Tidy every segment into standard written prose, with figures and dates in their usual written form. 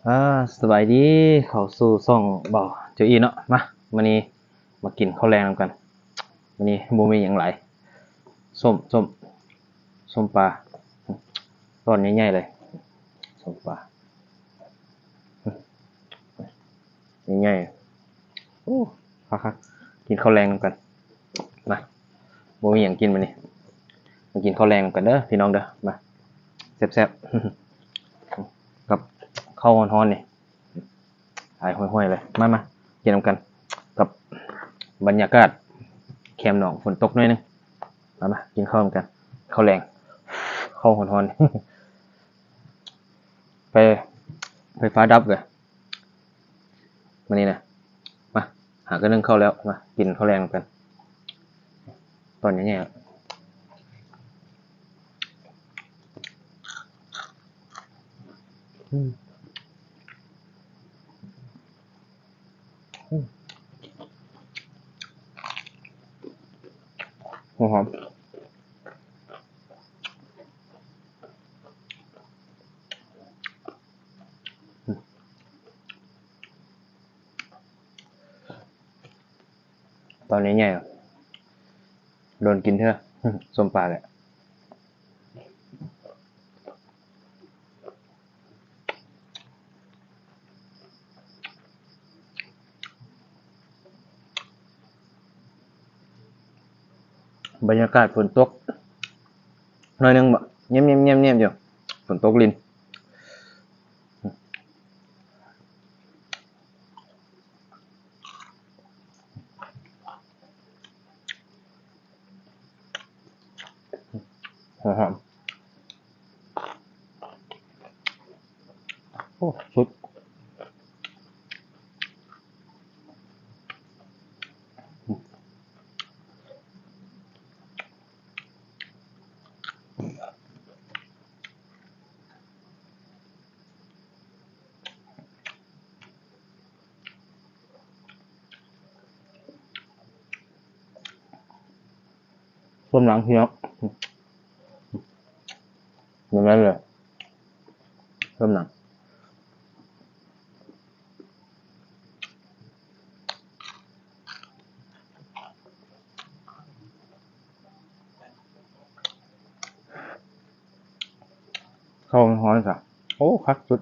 อ่าสบายดีเข้าสู่ช่องบ่าวเจ้าอีเนาะมามื้อนี้มากินข้าวแลงนำกันมื้อนี้บ่มีหยังหลายส้มปลาตอนใหญ่ๆเลยส้มปลาใหญ่ๆโอ้คักๆกินข้าวแลงนำกันมาบ่มีหยังกินมื้อนี้มากินข้าวแลงนำกันเด้อพี่น้องเด้อมาแซ่บๆกับข้าวร้อนๆนี่หายห่วยๆเลยมากินนำกันกับบรรยากาศแคมป์หนองฝนตกหน่อยนึงมากินข้าวนำกันข้าวแลงข้าวร้อนๆไฟฟ้าดับเลยมื้อนี้นะมาหาก็นึ่งข้าวแล้วมากินข้าวแลงนำกันตอนใหญ่ๆหอมตอนใหญ่ๆโดนกินเถอะส้มปลาแหละบรรยากาศฝนตกหน่อยนึงบ่เงียบๆๆๆอยู่ฝนตกลิ้นหอมโอ้สุดส้มหลังพี่น้องอย่างนั้นเลยส้มหลังข้าวร้อนๆจ้ะโอ้คักสุด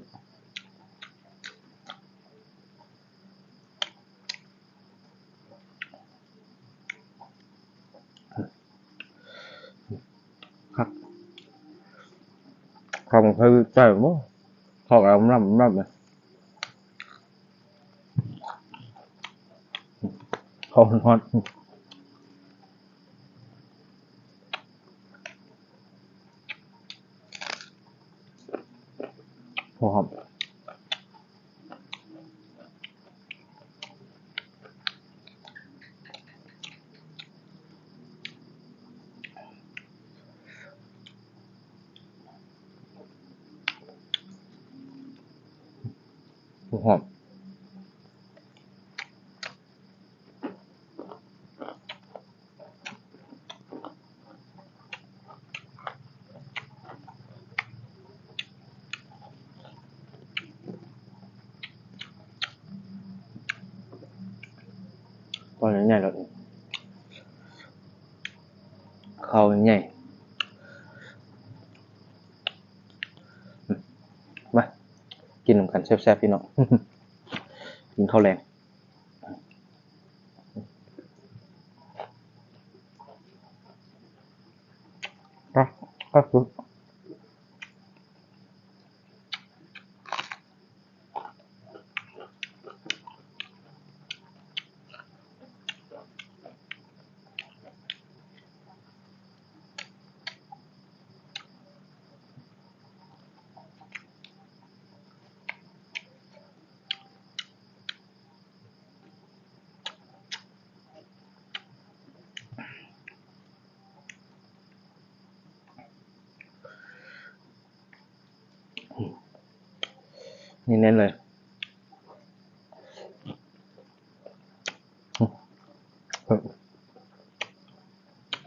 คักข้าวมันเคยใจบ่ข้าวเอาน้ำเลยข้าวร้อนๆหอมหอมตอนใหญ่ๆแล้วข้าวใหญ่มากินนำกันแซ่บๆพี่น้องกินข้าวแลงคักสุดนี่เน้นเลย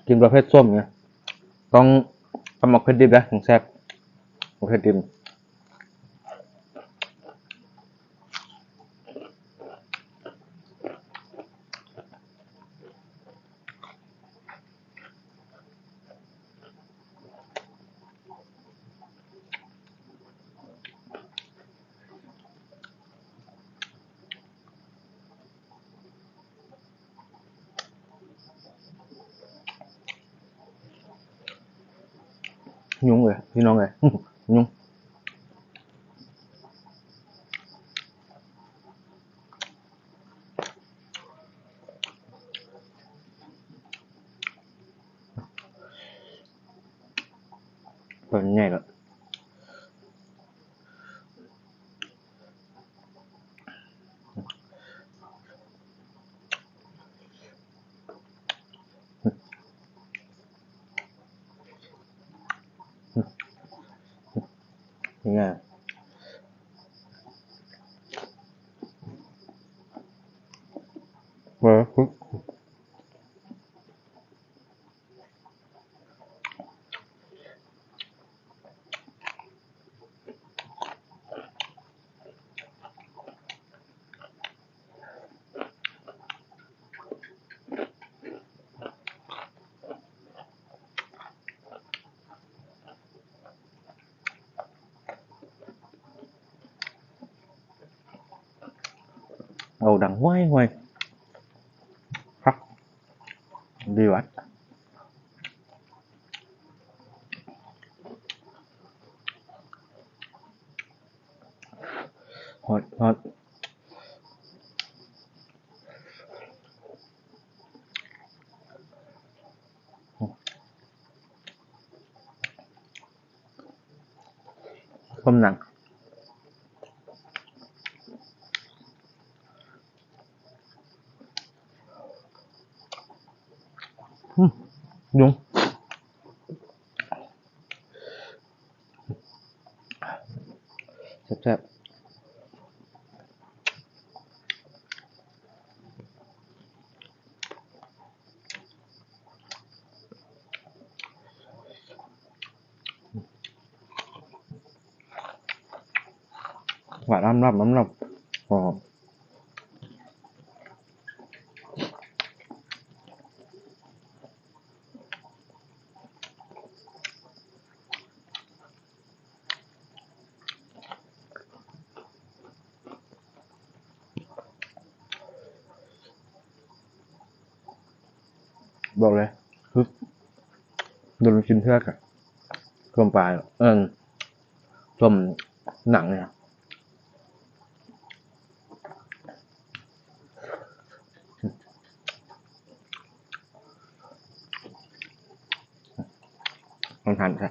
กินประเภทส้มเนี่ยต้องหมักเผ็ดดิบนะถึงแซ่บประเภทดิบ ยุงเลยพี่น้องเลย ยุงตัวใหญ่เลยนี่ไงเออเอาดังห้วยห้วยครับดีวัดฮอตฮอตต้มหนังยุงแซ่บๆหวานน้ำอ๋อบอกเลยคือโดนกินเพื่อกอะต้มปลาต้มหนังเนี่ยต้องทานใช่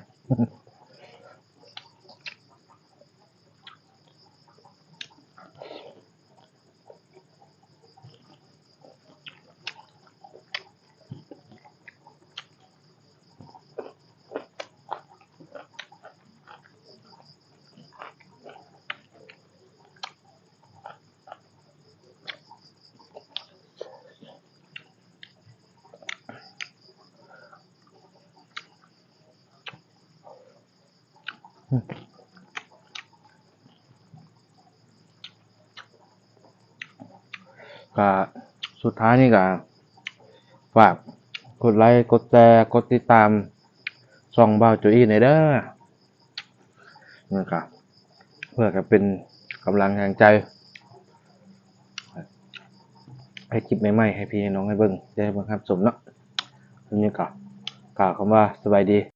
ก็สุดท้ายนี่ก็ฝากกดไลค์กดแชร์กดติดตามช่องเบาโจอี้ในอยเด้อนะครับเพื่อจะเป็นกำลังแรงใจให้คลิปใหม่ๆให้พี่น้องให้เบิ่งได้เบิ่งครับสมเนาะทีนี้ก็กล่าวคำว่าสบายดี